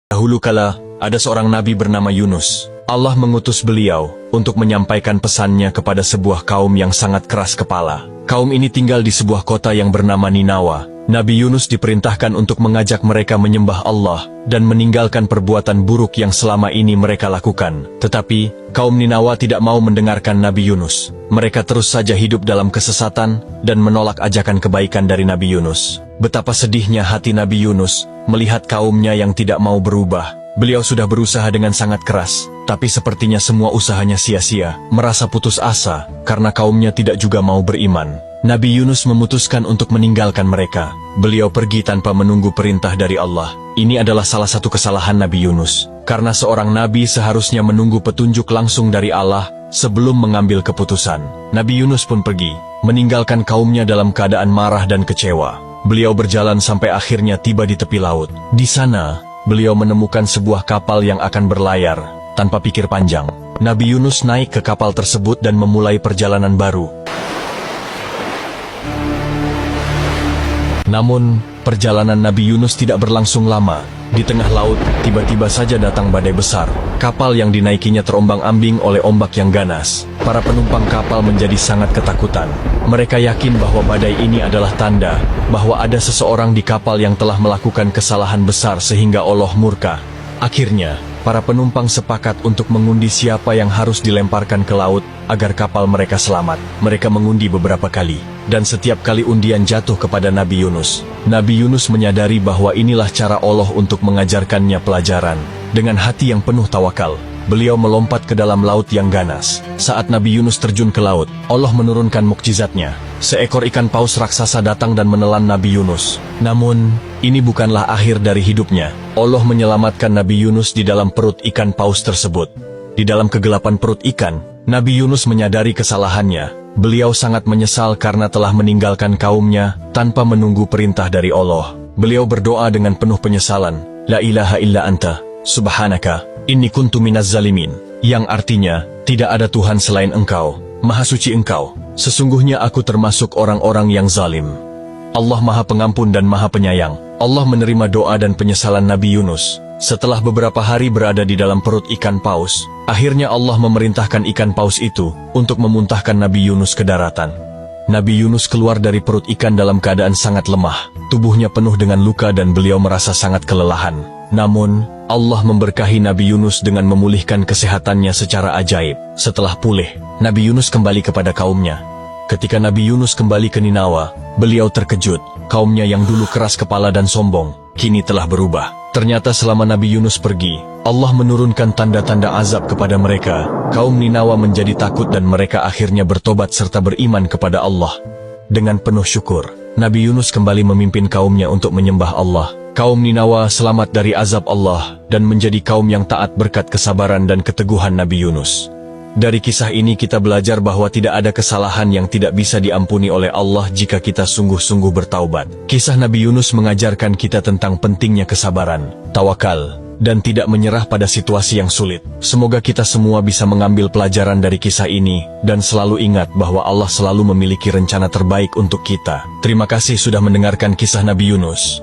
Dahulu kala, ada seorang nabi bernama Yunus. Allah mengutus beliau untuk menyampaikan pesannya kepada sebuah kaum yang sangat keras kepala. Kaum ini tinggal di sebuah kota yang bernama Ninawa. Nabi Yunus diperintahkan untuk mengajak mereka menyembah Allah dan meninggalkan perbuatan buruk yang selama ini mereka lakukan. Tetapi, kaum Ninawa tidak mau mendengarkan Nabi Yunus. Mereka terus saja hidup dalam kesesatan dan menolak ajakan kebaikan dari Nabi Yunus. Betapa sedihnya hati Nabi Yunus melihat kaumnya yang tidak mau berubah. Beliau sudah berusaha dengan sangat keras, tapi sepertinya semua usahanya sia-sia. Merasa putus asa karena kaumnya tidak juga mau beriman. Nabi Yunus memutuskan untuk meninggalkan mereka. Beliau pergi tanpa menunggu perintah dari Allah. Ini adalah salah satu kesalahan Nabi Yunus. Karena seorang nabi seharusnya menunggu petunjuk langsung dari Allah sebelum mengambil keputusan. Nabi Yunus pun pergi, meninggalkan kaumnya dalam keadaan marah dan kecewa. Beliau berjalan sampai akhirnya tiba di tepi laut. Di sana, beliau menemukan sebuah kapal yang akan berlayar. Tanpa pikir panjang, Nabi Yunus naik ke kapal tersebut dan memulai perjalanan baru. Namun, perjalanan Nabi Yunus tidak berlangsung lama. Di tengah laut, tiba-tiba saja datang badai besar. Kapal yang dinaikinya terombang-ambing oleh ombak yang ganas. Para penumpang kapal menjadi sangat ketakutan. Mereka yakin bahwa badai ini adalah tanda bahwa ada seseorang di kapal yang telah melakukan kesalahan besar sehingga Allah murka. Akhirnya, para penumpang sepakat untuk mengundi siapa yang harus dilemparkan ke laut agar kapal mereka selamat. Mereka mengundi beberapa kali, dan setiap kali undian jatuh kepada Nabi Yunus. Nabi Yunus menyadari bahwa inilah cara Allah untuk mengajarkannya pelajaran. Dengan hati yang penuh tawakal, beliau melompat ke dalam laut yang ganas. Saat Nabi Yunus terjun ke laut, Allah menurunkan mukjizatnya. Seekor ikan paus raksasa datang dan menelan Nabi Yunus. Namun, ini bukanlah akhir dari hidupnya. Allah menyelamatkan Nabi Yunus di dalam perut ikan paus tersebut. Di dalam kegelapan perut ikan, Nabi Yunus menyadari kesalahannya. Beliau sangat menyesal karena telah meninggalkan kaumnya tanpa menunggu perintah dari Allah. Beliau berdoa dengan penuh penyesalan, La ilaha illa anta, subhanaka, inni kuntu minaz zalimin. Yang artinya, tidak ada Tuhan selain Engkau, Maha Suci Engkau. Sesungguhnya aku termasuk orang-orang yang zalim. Allah Maha Pengampun dan Maha Penyayang. Allah menerima doa dan penyesalan Nabi Yunus. Setelah beberapa hari berada di dalam perut ikan paus, akhirnya Allah memerintahkan ikan paus itu untuk memuntahkan Nabi Yunus ke daratan. Nabi Yunus keluar dari perut ikan dalam keadaan sangat lemah. Tubuhnya penuh dengan luka dan beliau merasa sangat kelelahan. Namun, Allah memberkahi Nabi Yunus dengan memulihkan kesehatannya secara ajaib. Setelah pulih, Nabi Yunus kembali kepada kaumnya. Ketika Nabi Yunus kembali ke Ninawa, beliau terkejut. Kaumnya yang dulu keras kepala dan sombong, kini telah berubah. Ternyata selama Nabi Yunus pergi, Allah menurunkan tanda-tanda azab kepada mereka. Kaum Ninawa menjadi takut dan mereka akhirnya bertobat serta beriman kepada Allah. Dengan penuh syukur, Nabi Yunus kembali memimpin kaumnya untuk menyembah Allah. Kaum Ninawa selamat dari azab Allah dan menjadi kaum yang taat berkat kesabaran dan keteguhan Nabi Yunus. Dari kisah ini kita belajar bahwa tidak ada kesalahan yang tidak bisa diampuni oleh Allah jika kita sungguh-sungguh bertaubat. Kisah Nabi Yunus mengajarkan kita tentang pentingnya kesabaran, tawakal, dan tidak menyerah pada situasi yang sulit. Semoga kita semua bisa mengambil pelajaran dari kisah ini, dan selalu ingat bahwa Allah selalu memiliki rencana terbaik untuk kita. Terima kasih sudah mendengarkan kisah Nabi Yunus.